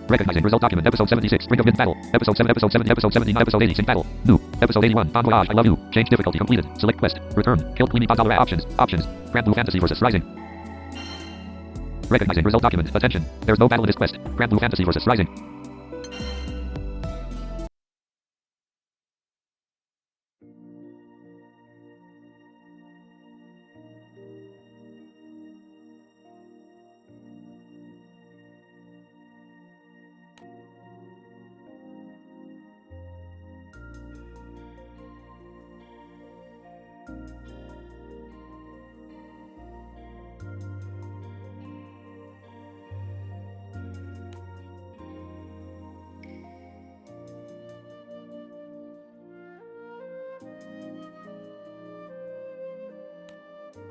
Recognizing result document. Episode 76. Ring of Mid Battle. Episode 7. Episode 70. Episode 79. Episode 80. Sync Battle. New. Episode 81. Bon Voyage. I love you. Change difficulty completed. Select quest. Return. Kill Queenie $5 options. Options. Granblue Fantasy vs Rising. Recognizing result document. Attention. There's no battle in this quest. Granblue Fantasy vs Rising.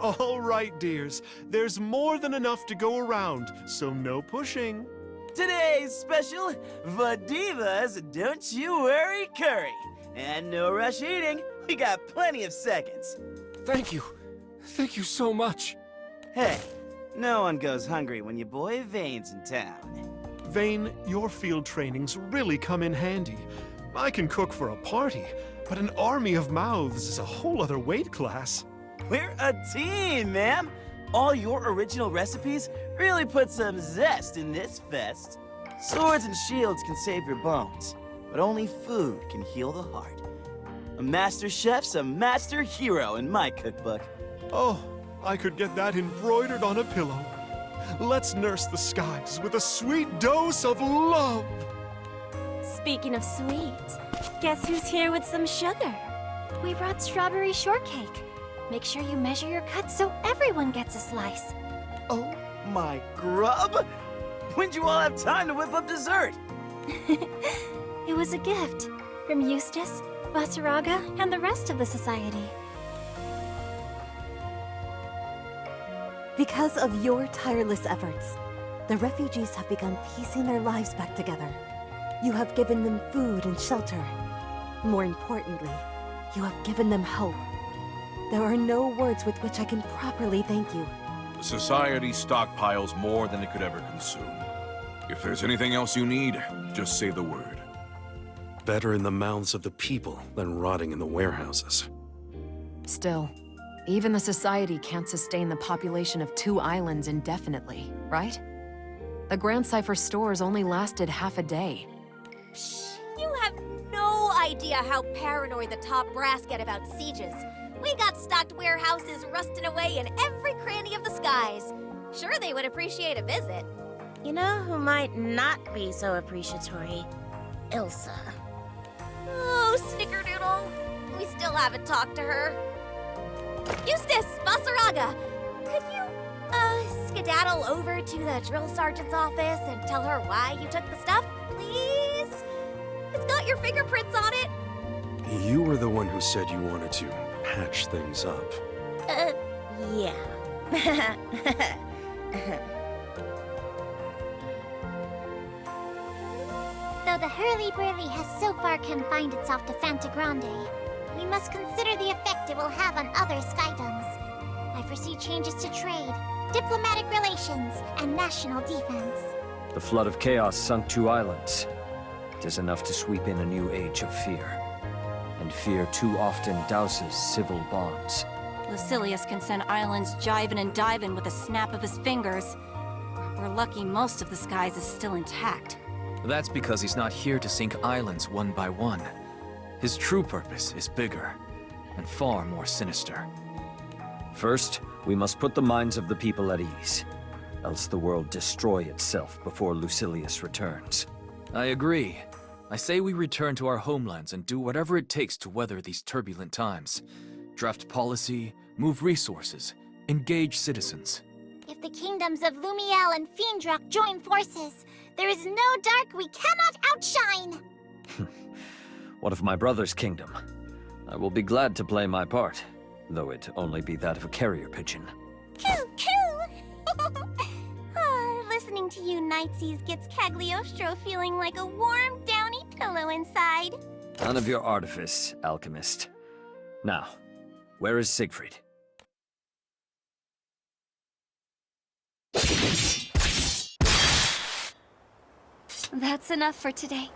All right, dears. There's more than enough to go around, so no pushing. Today's special, Vadivas Don't You Worry Curry. And no rush eating. We got plenty of seconds. Thank you. Thank you so much. Hey, no one goes hungry when your boy Vane's in town. Vane, your field trainings really come in handy. I can cook for a party, but an army of mouths is a whole other weight class. We're a team, man. All your original recipes really put some zest in this fest. Swords and shields can save your bones, but only food can heal the heart. A master chef's a master hero in my cookbook. Oh, I could get that embroidered on a pillow. Let's nurse the skies with a sweet dose of love. Speaking of sweet, guess who's here with some sugar? We brought strawberry shortcake. Make sure you measure your cuts so everyone gets a slice. Oh my grub! When'd you all have time to whip up dessert? It was a gift from Eustace, Basaraga, and the rest of the society. Because of your tireless efforts, the refugees have begun piecing their lives back together. You have given them food and shelter. More importantly, you have given them hope. There are no words with which I can properly thank you. The Society stockpiles more than it could ever consume. If there's anything else you need, just say the word. Better in the mouths of the people than rotting in the warehouses. Still, even the Society can't sustain the population of 2 islands indefinitely, right? The Grand Cipher stores only lasted half a day. Psh, you have no idea how paranoid the top brass get about sieges. We got stocked warehouses rusting away in every cranny of the skies. Sure, they would appreciate a visit. You know who might not be so appreciatory? Ilsa. Oh, snickerdoodles. We still haven't talked to her. Eustace, Basaraga, could you, skedaddle over to the drill sergeant's office and tell her why you took the stuff, please? It's got your fingerprints on it. You were the one who said you wanted to patch things up. Yeah. Though the hurly-burly has so far confined itself to Fantagrande, we must consider the effect it will have on other skydoms. I foresee changes to trade, diplomatic relations, and national defense. The flood of chaos sunk 2 islands. It is enough to sweep in a new age of fear. And fear too often douses civil bonds. Lucilius can send islands jiving and diving with a snap of his fingers. We're lucky most of the skies is still intact. That's because he's not here to sink islands one by one. His true purpose is bigger and far more sinister. First, we must put the minds of the people at ease, else the world destroy itself before Lucilius returns. I agree. I say we return to our homelands and do whatever it takes to weather these turbulent times. Draft policy, move resources, engage citizens. If the kingdoms of Lumiel and Fiendrock join forces, there is no dark we cannot outshine! What of my brother's kingdom? I will be glad to play my part, though it only be that of a carrier pigeon. Coo coo! Listening to you Nightsies gets Cagliostro feeling like a warm, downy pillow inside. None of your artifice, alchemist. Now, where is Siegfried? That's enough for today.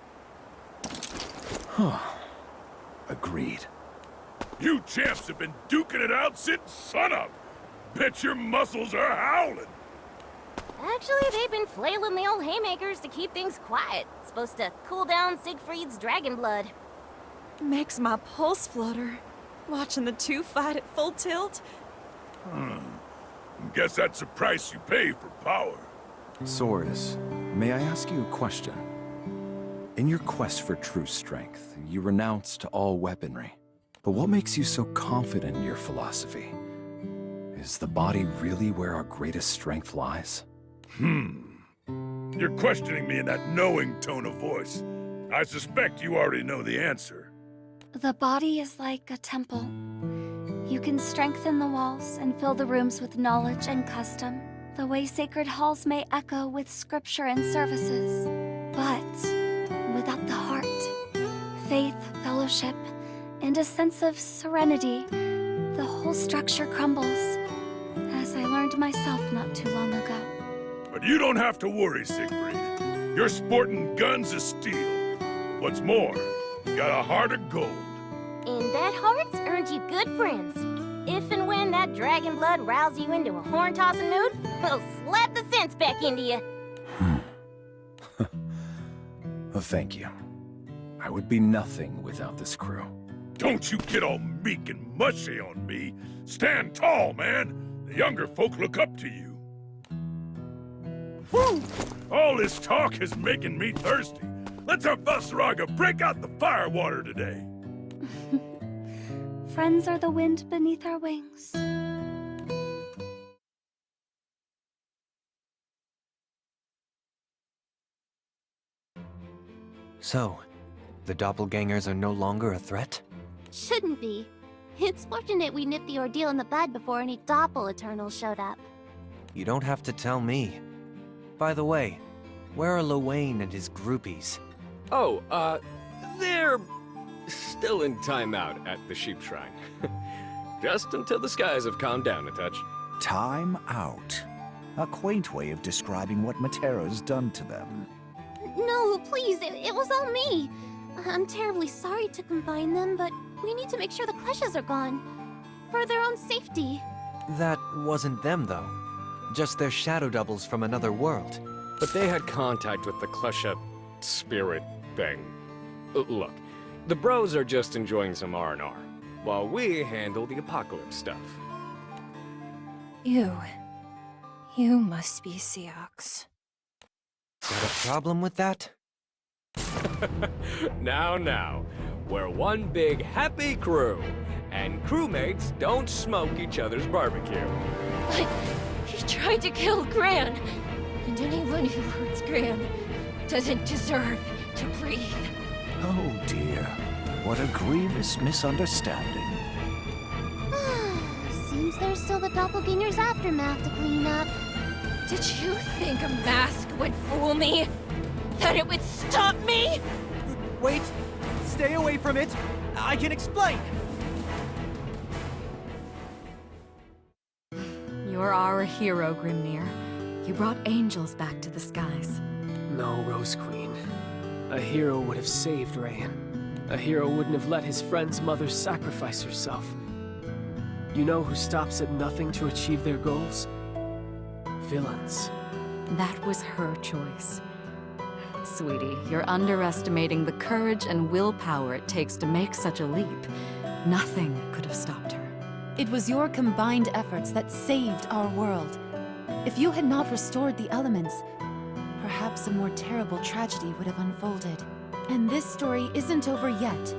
Agreed. You champs have been duking it out since sunup. Bet your muscles are howling. Actually, they've been flailing the old haymakers to keep things quiet. Supposed to cool down Siegfried's dragon blood. Makes my pulse flutter. Watching the two fight at full tilt. Guess that's the price you pay for power. Swords, may I ask you a question? In your quest for true strength, you renounced all weaponry. But what makes you so confident in your philosophy? Is the body really where our greatest strength lies? You're questioning me in that knowing tone of voice. I suspect you already know the answer. The body is like a temple. You can strengthen the walls and fill the rooms with knowledge and custom, the way sacred halls may echo with scripture and services. But without the heart, faith, fellowship, and a sense of serenity, the whole structure crumbles, as I learned myself not too long ago. But you don't have to worry, Siegfried. You're sporting guns of steel. What's more, you got a heart of gold. And that heart's earned you good friends. If and when that dragon blood rouses you into a horn-tossing mood, we'll slap the sense back into you. Well, thank you. I would be nothing without this crew. Don't you get all meek and mushy on me. Stand tall, man. The younger folk look up to you. Whew! All this talk is making me thirsty. Let's have Vasaraga break out the firewater today. Friends are the wind beneath our wings. So, the doppelgangers are no longer a threat? Shouldn't be. It's fortunate we nipped the ordeal in the bud before any Doppel Eternals showed up. You don't have to tell me. By the way, where are Lowain and his groupies? Oh, they're still in timeout at the Sheep Shrine. Just until the skies have calmed down a touch. Time out. A quaint way of describing what Matero's done to them. No, please, it was all me. I'm terribly sorry to combine them, but we need to make sure the Kleshas are gone. For their own safety. That wasn't them, though. Just their shadow doubles from another world. But they had contact with the Klesha spirit thing. Look, the bros are just enjoying some R&R, while we handle the apocalypse stuff. You must be Seox. Got a problem with that? Now, we're one big happy crew, and crewmates don't smoke each other's barbecue. But he tried to kill Gran, and anyone who hurts Gran doesn't deserve to breathe. Oh dear, what a grievous misunderstanding. Seems there's still the Doppelganger's aftermath to clean up. Did you think a mask would fool me? That it would stop me? Wait! Stay away from it! I can explain! You're our hero, Grimnir. You brought angels back to the skies. No, Rose Queen. A hero would have saved Rayan. A hero wouldn't have let his friend's mother sacrifice herself. You know who stops at nothing to achieve their goals? Villains. That was her choice. Sweetie, you're underestimating the courage and willpower it takes to make such a leap. Nothing could have stopped her. It was your combined efforts that saved our world. If you had not restored the elements, perhaps a more terrible tragedy would have unfolded. And this story isn't over yet.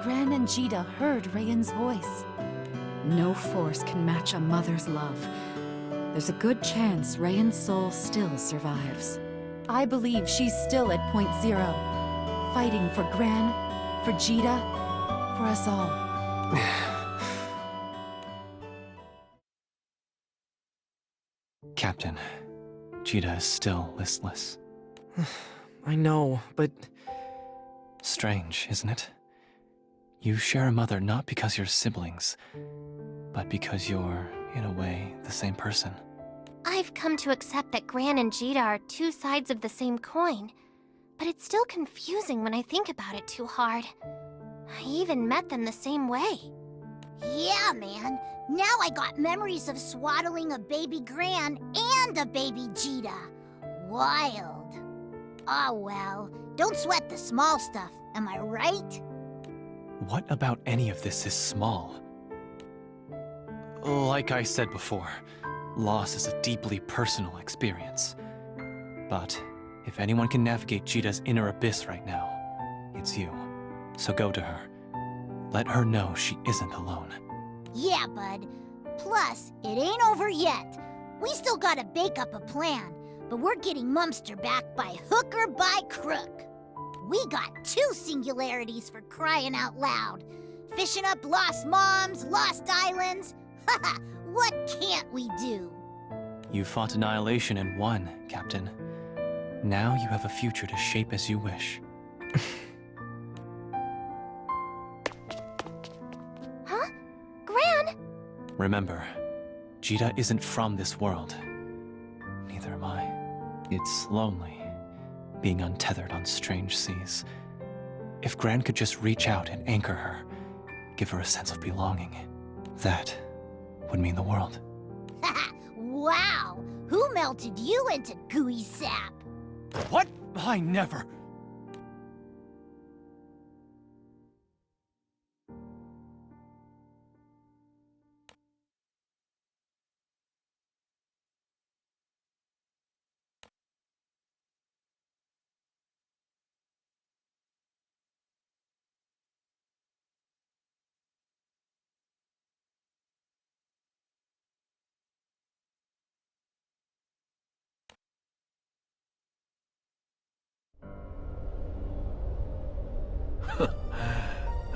Gran and Jita heard Rayan's voice. No force can match a mother's love. There's a good chance Rayan's soul still survives. I believe she's still at point zero, fighting for Gran, for Jita, for us all. Captain, Jita is still listless. I know, but... Strange, isn't it? You share a mother not because you're siblings, but because you're, in a way, the same person. I've come to accept that Gran and Jita are two sides of the same coin. but it's still confusing when I think about it too hard. I even met them the same way. Yeah, man. Now I got memories of swaddling a baby Gran and a baby Jita. Wild. Ah, well. Don't sweat the small stuff, am I right? What about any of this is small? Like I said before, loss is a deeply personal experience. But if anyone can navigate Jita's inner abyss right now, it's you. So go to her. Let her know she isn't alone. Yeah, bud. Plus, it ain't over yet. We still gotta bake up a plan, but we're getting Mumster back by hook or by crook. We got 2 singularities for crying out loud. Fishing up lost moms, lost islands. Haha, what can't we do? You fought annihilation and won, Captain. Now you have a future to shape as you wish. Huh? Gran? Remember, Jita isn't from this world. Neither am I. It's lonely, being untethered on strange seas. If Gran could just reach out and anchor her, give her a sense of belonging, that would mean the world. Wow! Who melted you into gooey sap? What? I never...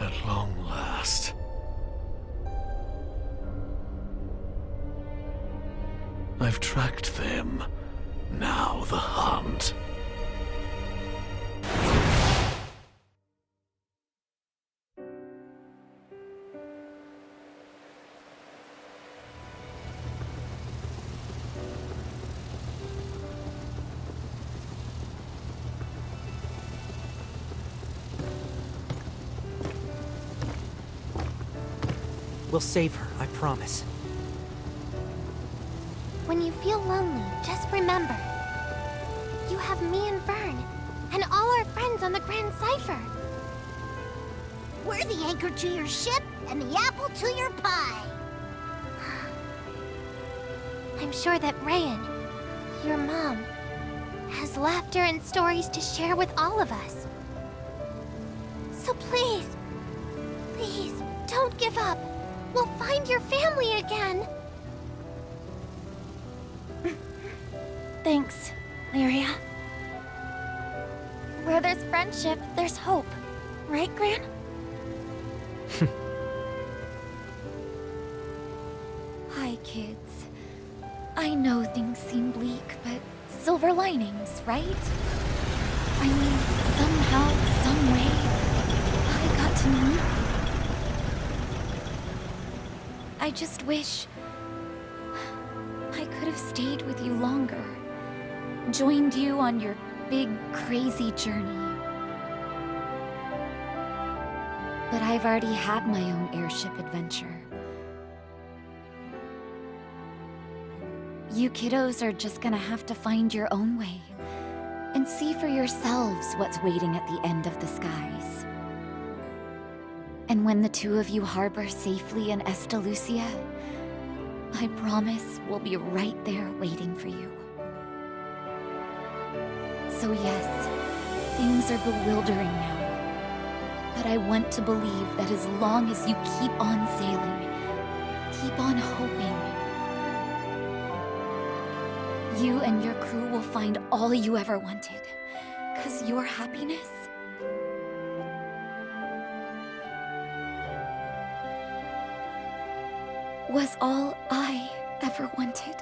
At long last. I've tracked them. Now the hunt. We'll save her, I promise. When you feel lonely, just remember. You have me and Vern, and all our friends on the Grand Cipher. We're the anchor to your ship and the apple to your pie. I'm sure that Rayan, your mom, has laughter and stories to share with all of us. So please, please, don't give up. We'll find your family again. Thanks, Lyria. Where there's friendship, there's hope. Right, Gran? Hi, kids. I know things seem bleak, but silver linings, right? I mean, somehow, some way, I got to meet you. I just wish I could have stayed with you longer. Joined you on your big, crazy journey. But I've already had my own airship adventure. You kiddos are just gonna have to find your own way and see for yourselves what's waiting at the end of the skies. And when the 2 of you harbor safely in Estalucia, I promise we'll be right there waiting for you. So yes, things are bewildering now. But I want to believe that as long as you keep on sailing, keep on hoping, you and your crew will find all you ever wanted. 'Cause your happiness was all I ever wanted.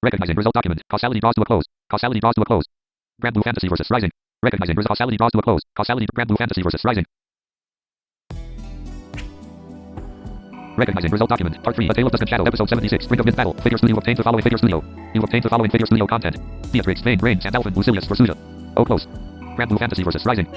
Recognizing result document. Causality draws to a close. Causality draws to a close. Granblue Fantasy versus Rising. Recognizing result. Causality draws to a close. Causality Granblue Fantasy versus Rising. Recognizing result document. Part 3. A Tale of Dusk and Shadow. Episode 76. Spring of Mid Battle. Figure Studio obtains the following Figure Studio. You obtained the following Figure Studio content. Beatrix, Vayne, Rain, Sandalphon, Lucilius, Versuja. Oh close. Granblue Fantasy versus Rising.